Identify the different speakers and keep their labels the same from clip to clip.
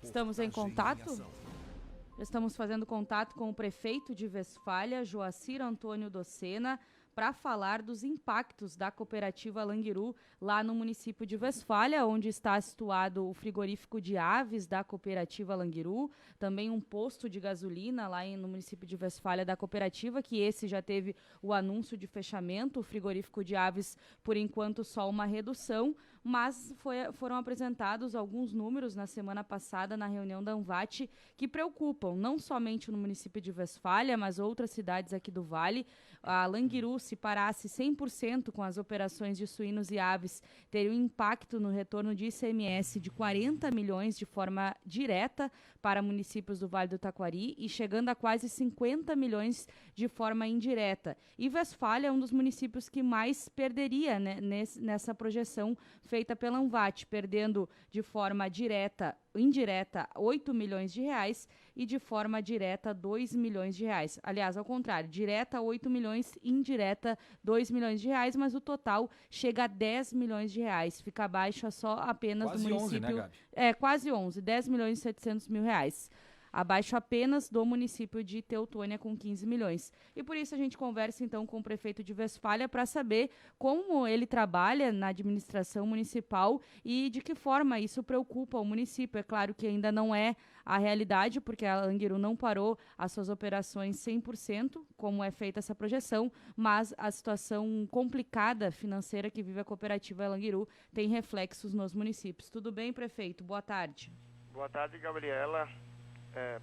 Speaker 1: Estamos em contato? Estamos fazendo contato com o prefeito de Westfália, Joacir Antônio Docena, para falar dos impactos da cooperativa Languiru lá no município de Westfália, onde está situado o frigorífico de aves da cooperativa Languiru, também um posto de gasolina lá no município de Westfália da cooperativa, que esse já teve o anúncio de fechamento, o frigorífico de aves, por enquanto, só uma redução, mas foram apresentados alguns números na semana passada na reunião da Anvat que preocupam, não somente no município de Westfália, mas outras cidades aqui do Vale. A Languiru, se parasse 100% com as operações de suínos e aves, teria um impacto no retorno de ICMS de 40 milhões de forma direta para municípios do Vale do Taquari e chegando a quase 50 milhões de forma indireta. E Westfália é um dos municípios que mais perderia, né, nessa projeção feita pela Anvat, perdendo de forma indireta 8 milhões de reais e de forma direta 2 milhões de reais. Aliás, ao contrário, direta 8 milhões, indireta 2 milhões de reais, mas o total chega a 10 milhões de reais. Fica abaixo só apenas
Speaker 2: quase
Speaker 1: do município.
Speaker 2: 11, né, Gabi?
Speaker 1: Quase 11, 10 milhões e 700 mil reais. Abaixo apenas do município de Teutônia, com 15 milhões. E por isso a gente conversa, então, com o prefeito de Westfália para saber como ele trabalha na administração municipal e de que forma isso preocupa o município. É claro que ainda não é a realidade, porque a Languiru não parou as suas operações 100%, como é feita essa projeção, mas a situação complicada financeira que vive a cooperativa Languiru tem reflexos nos municípios. Tudo bem, prefeito? Boa tarde.
Speaker 3: Boa tarde, Gabriela.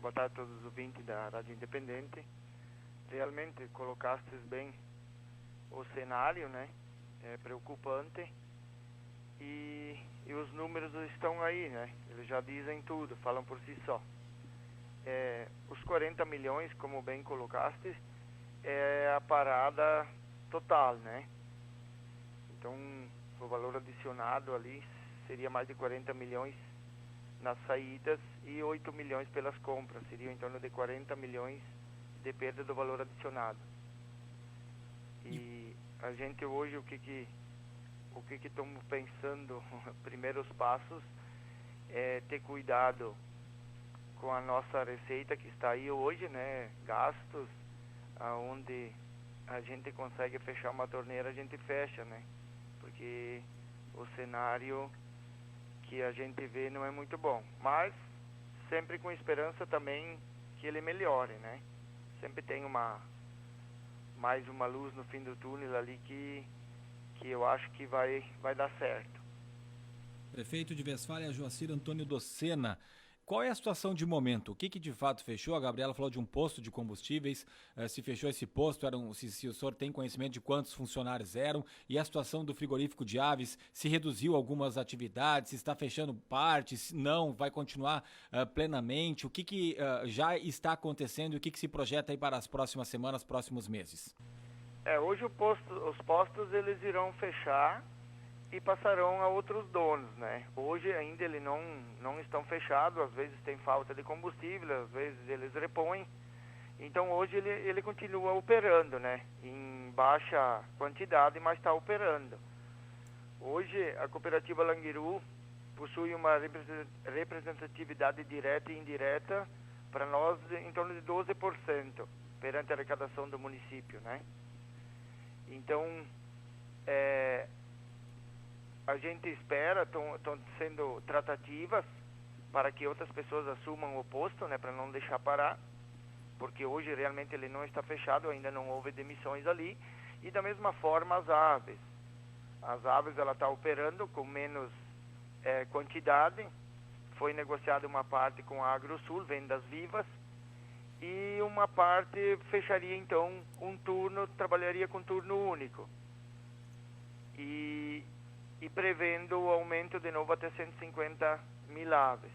Speaker 3: Boa tarde a todos os ouvintes da Rádio Independente. Realmente colocaste bem o cenário, né? É preocupante e os números estão aí, né? Eles já dizem tudo, falam por si só. Os 40 milhões, como bem colocaste, é a parada total, né? Então, o valor adicionado ali seria mais de 40 milhões nas saídas e 8 milhões pelas compras, seria em torno de 40 milhões de perda do valor adicionado. E a gente hoje, o que estamos pensando, primeiros passos, é ter cuidado com a nossa receita que está aí hoje, né, gastos, aonde a gente consegue fechar uma torneira, a gente fecha, né, porque o cenário que a gente vê não é muito bom, mas sempre com esperança também que ele melhore, né? Sempre tem mais uma luz no fim do túnel ali que eu acho que vai dar certo.
Speaker 2: Prefeito de Westfália, Joacir Antônio Docena. Qual é a situação de momento? O que de fato fechou? A Gabriela falou de um posto de combustíveis. Se fechou esse posto, se o senhor tem conhecimento de quantos funcionários eram, e a situação do frigorífico de aves, se reduziu algumas atividades, se está fechando partes, se não, vai continuar plenamente. O que já está acontecendo e o que se projeta aí para as próximas semanas, próximos meses?
Speaker 3: Hoje os postos eles irão fechar e passarão a outros donos, né? Hoje ainda eles não estão fechados, às vezes tem falta de combustível, às vezes eles repõem. Então hoje ele continua operando, né? Em baixa quantidade, mas está operando. Hoje a cooperativa Languiru possui uma representatividade direta e indireta para nós em torno de 12% perante a arrecadação do município, né? Então, a gente espera, estão sendo tratativas para que outras pessoas assumam o posto, né, para não deixar parar, porque hoje realmente ele não está fechado, ainda não houve demissões ali. E da mesma forma as aves ela está operando com menos quantidade. Foi negociada uma parte com a AgroSul, vendas vivas, e uma parte fecharia então um turno, trabalharia com turno único. E prevendo o aumento de novo até 150 mil aves.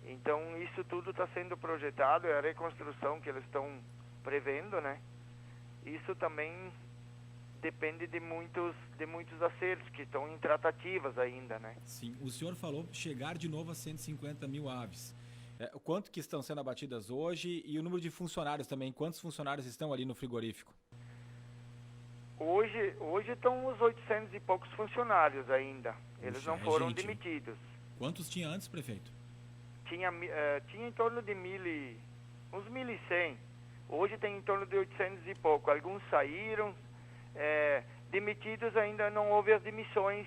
Speaker 3: Então isso tudo está sendo projetado, é a reconstrução que eles estão prevendo, né? Isso também depende de muitos acertos que estão em tratativas ainda, né?
Speaker 2: Sim, o senhor falou chegar de novo a 150 mil aves. Quanto que estão sendo abatidas hoje e o número de funcionários também? Quantos funcionários estão ali no frigorífico?
Speaker 3: Hoje estão os 800 e poucos funcionários ainda. Eles não foram demitidos.
Speaker 2: Quantos tinha antes, prefeito?
Speaker 3: tinha em torno de uns 1.100. Hoje tem em torno de 800 e pouco. Alguns saíram, demitidos ainda não houve as demissões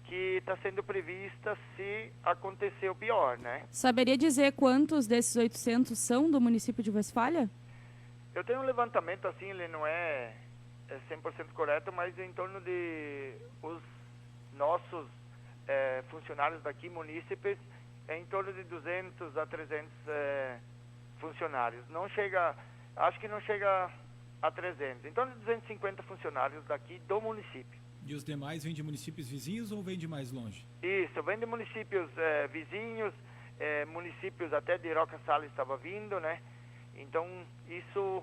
Speaker 3: que está sendo prevista se acontecer o pior, né?
Speaker 1: Saberia dizer quantos desses 800 são do município de Westfália?
Speaker 3: Eu tenho um levantamento assim, ele não é 100% correto, mas em torno de os nossos funcionários daqui, munícipes, é em torno de 200 a 300 funcionários. Acho que não chega a 300, em torno de 250 funcionários daqui do município.
Speaker 2: E os demais vêm de municípios vizinhos ou vêm de mais longe?
Speaker 3: Isso, vem de municípios vizinhos, municípios até de Roca Salles estava vindo, né? Então, isso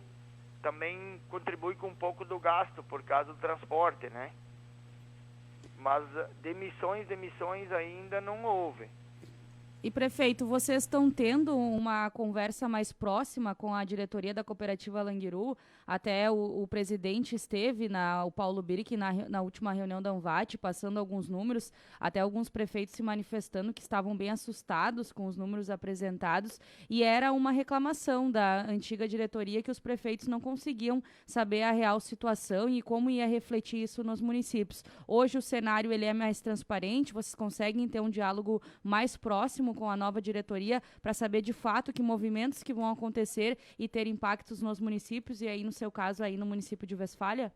Speaker 3: também contribui com um pouco do gasto por causa do transporte, né? Mas demissões ainda não houve.
Speaker 1: E, prefeito, vocês estão tendo uma conversa mais próxima com a diretoria da cooperativa Languiru? Até o presidente esteve, o Paulo Birick, na última reunião da Anvat, passando alguns números, até alguns prefeitos se manifestando que estavam bem assustados com os números apresentados, e era uma reclamação da antiga diretoria que os prefeitos não conseguiam saber a real situação e como ia refletir isso nos municípios. Hoje o cenário ele é mais transparente, vocês conseguem ter um diálogo mais próximo com a nova diretoria para saber de fato que movimentos que vão acontecer e ter impactos nos municípios e aí no seu caso aí no município de Westfália?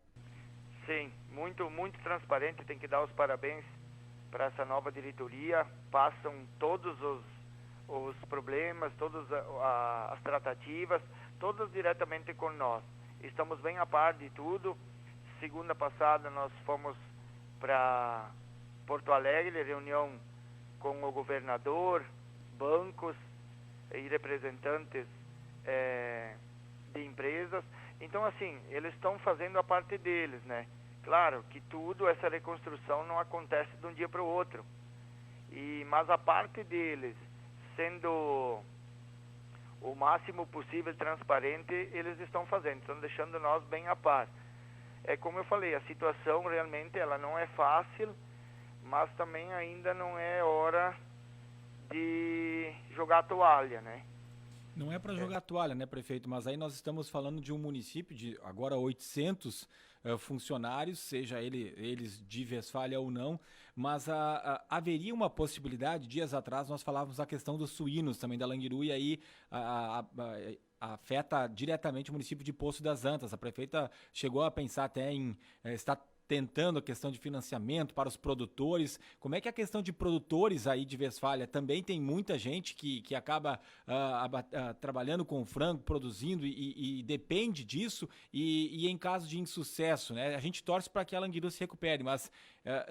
Speaker 3: Sim, muito transparente, tem que dar os parabéns para essa nova diretoria, passam todos os problemas, todas as tratativas, todas diretamente com nós. Estamos bem a par de tudo. Segunda passada nós fomos para Porto Alegre, reunião com o governador, bancos e representantes de empresas. Então, assim, eles estão fazendo a parte deles, né? Claro que essa reconstrução não acontece de um dia para o outro. Mas a parte deles, sendo o máximo possível transparente, eles estão fazendo, estão deixando nós bem a par. Como eu falei, a situação realmente ela não é fácil, mas também ainda não é hora de jogar a toalha, né?
Speaker 2: Não é para jogar toalha, né, prefeito? Mas aí nós estamos falando de um município de agora 800 funcionários, seja eles de Westfália ou não, mas haveria uma possibilidade, dias atrás nós falávamos a questão dos suínos também da Languiru, e aí afeta diretamente o município de Poço das Antas. A prefeita chegou a pensar até em estar tentando a questão de financiamento para os produtores. Como é que é a questão de produtores aí de Westfália? Também tem muita gente que acaba trabalhando com frango, produzindo e depende disso e em caso de insucesso, né? A gente torce para que a Languiru se recupere, mas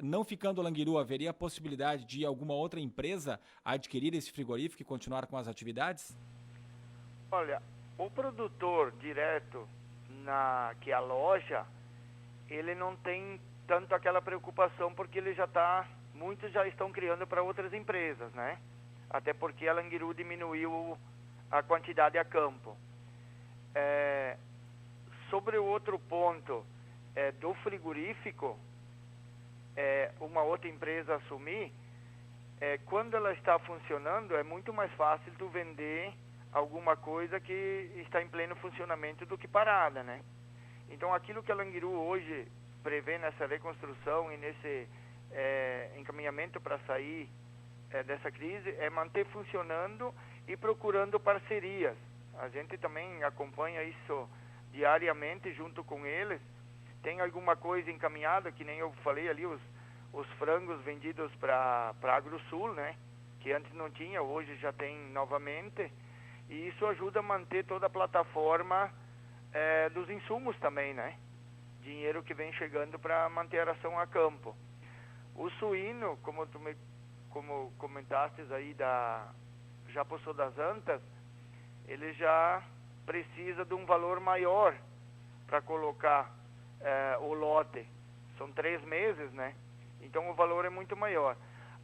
Speaker 2: não ficando a Languiru, haveria a possibilidade de alguma outra empresa adquirir esse frigorífico e continuar com as atividades?
Speaker 3: Olha, o produtor direto que aloja, ele não tem tanto aquela preocupação porque muitos já estão criando para outras empresas, né? Até porque a Languiru diminuiu a quantidade a campo. Sobre o outro ponto do frigorífico, uma outra empresa assumir, quando ela está funcionando, é muito mais fácil tu vender alguma coisa que está em pleno funcionamento do que parada, né? Então, aquilo que a Languiru hoje prevê nessa reconstrução e nesse encaminhamento para sair dessa crise é manter funcionando e procurando parcerias. A gente também acompanha isso diariamente junto com eles. Tem alguma coisa encaminhada, que nem eu falei ali, os frangos vendidos para AgroSul, né? Que antes não tinha, hoje já tem novamente. E isso ajuda a manter toda a plataforma dos insumos também, né? Dinheiro que vem chegando para manter a ração a campo. O suíno, como comentaste aí já Poço das Antas, ele já precisa de um valor maior para colocar o lote. São 3 meses, né? Então o valor é muito maior.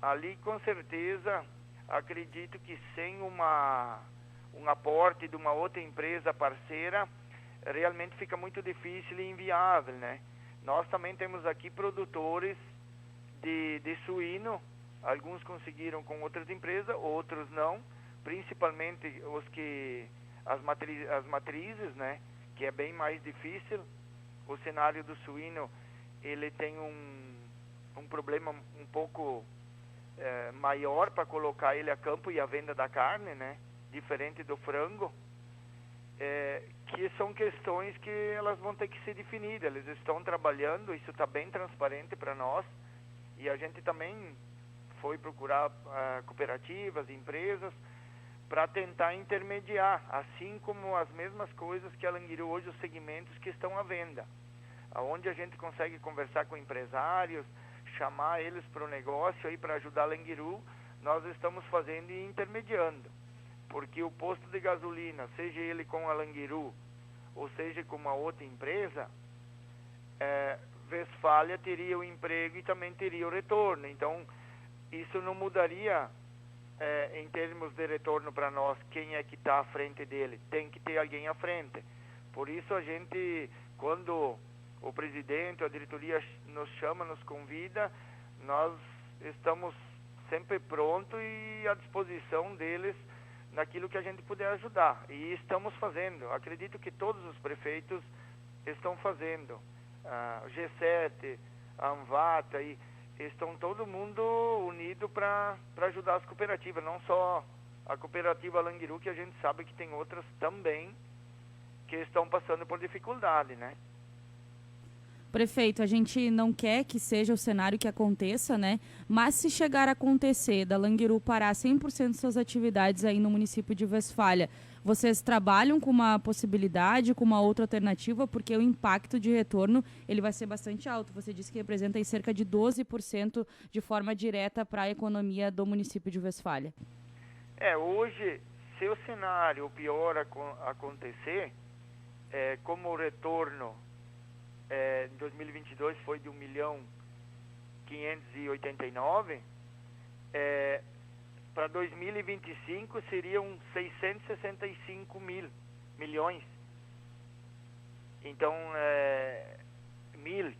Speaker 3: Ali, com certeza, acredito que sem um aporte de uma outra empresa parceira, realmente fica muito difícil e inviável, né? Nós também temos aqui produtores de suíno, alguns conseguiram com outras empresas, outros não, principalmente as matrizes, né, que é bem mais difícil. O cenário do suíno, ele tem um problema um pouco maior para colocar ele a campo e a venda da carne, né, diferente do frango, que são questões que elas vão ter que ser definidas. Eles estão trabalhando, isso está bem transparente para nós, e a gente também foi procurar cooperativas, empresas, para tentar intermediar, assim como as mesmas coisas que a Languiru hoje, os segmentos que estão à venda, aonde a gente consegue conversar com empresários, chamar eles para o negócio aí para ajudar a Languiru, nós estamos fazendo e intermediando, porque o posto de gasolina, seja ele com a Languiru ou seja com uma outra empresa, Westfália teria o emprego e também teria o retorno. Então isso não mudaria em termos de retorno para nós. Quem é que está à frente dele? Tem que ter alguém à frente. Por isso a gente, quando o presidente, a diretoria nos chama, nos convida, nós estamos sempre prontos e à disposição deles naquilo que a gente puder ajudar. E estamos fazendo. Acredito que todos os prefeitos estão fazendo. O G7, a Anvata, e estão todo mundo unido para ajudar as cooperativas, não só a cooperativa Languiru, que a gente sabe que tem outras também que estão passando por dificuldade, né?
Speaker 1: Prefeito, a gente não quer que seja o cenário que aconteça, né? Mas se chegar a acontecer da Languiru parar 100% de suas atividades aí no município de Westfália, vocês trabalham com uma possibilidade, com uma outra alternativa, porque o impacto de retorno ele vai ser bastante alto. Você disse que representa aí cerca de 12% de forma direta para a economia do município de Westfália.
Speaker 3: Hoje, se o cenário pior acontecer, como o retorno em 2022 foi de 1.589.000, para 2025 seriam 665 milhões. Então,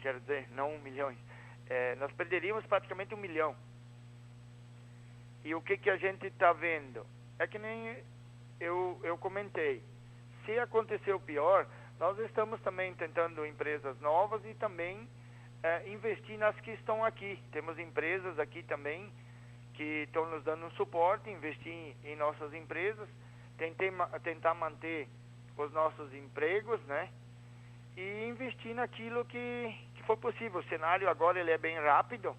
Speaker 3: quer dizer, não milhões. Nós perderíamos praticamente 1 milhão. E o que a gente está vendo? É que nem eu comentei. Se acontecer o pior, nós estamos também tentando empresas novas e também investir nas que estão aqui. Temos empresas aqui também que estão nos dando um suporte, investir em nossas empresas, tentar manter os nossos empregos, né? E investir naquilo que for possível. O cenário agora ele é bem rápido.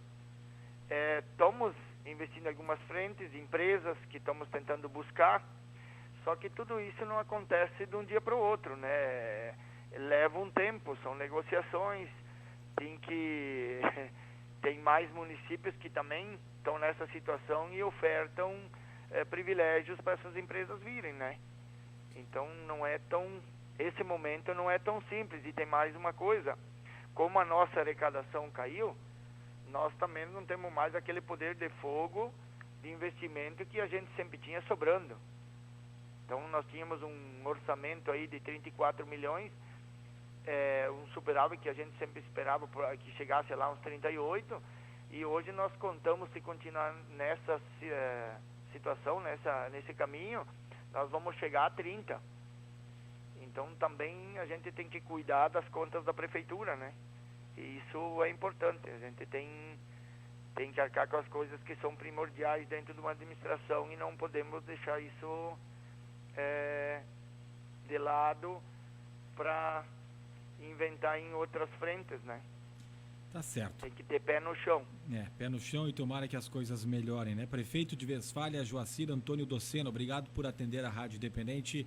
Speaker 3: Estamos investindo em algumas frentes, empresas que estamos tentando buscar, só que tudo isso não acontece de um dia para o outro, né? Leva um tempo, são negociações, tem mais municípios que também estão nessa situação e ofertam privilégios para essas empresas virem, né? Então esse momento não é tão simples. E tem mais uma coisa, como a nossa arrecadação caiu, nós também não temos mais aquele poder de fogo de investimento que a gente sempre tinha sobrando. Então nós tínhamos um orçamento aí de 34 milhões, um superávit que a gente sempre esperava que chegasse lá uns 38, e hoje nós contamos, se continuar nessa situação, nesse caminho, nós vamos chegar a 30. Então também a gente tem que cuidar das contas da prefeitura, né? E isso é importante. A gente tem que arcar com as coisas que são primordiais dentro de uma administração e não podemos deixar isso de lado para inventar em outras frentes, né?
Speaker 2: Tá certo.
Speaker 3: Tem que ter pé no chão.
Speaker 2: Pé no chão e tomara que as coisas melhorem, né? Prefeito de Westfália, Joacir Antônio Docena, obrigado por atender a Rádio Independente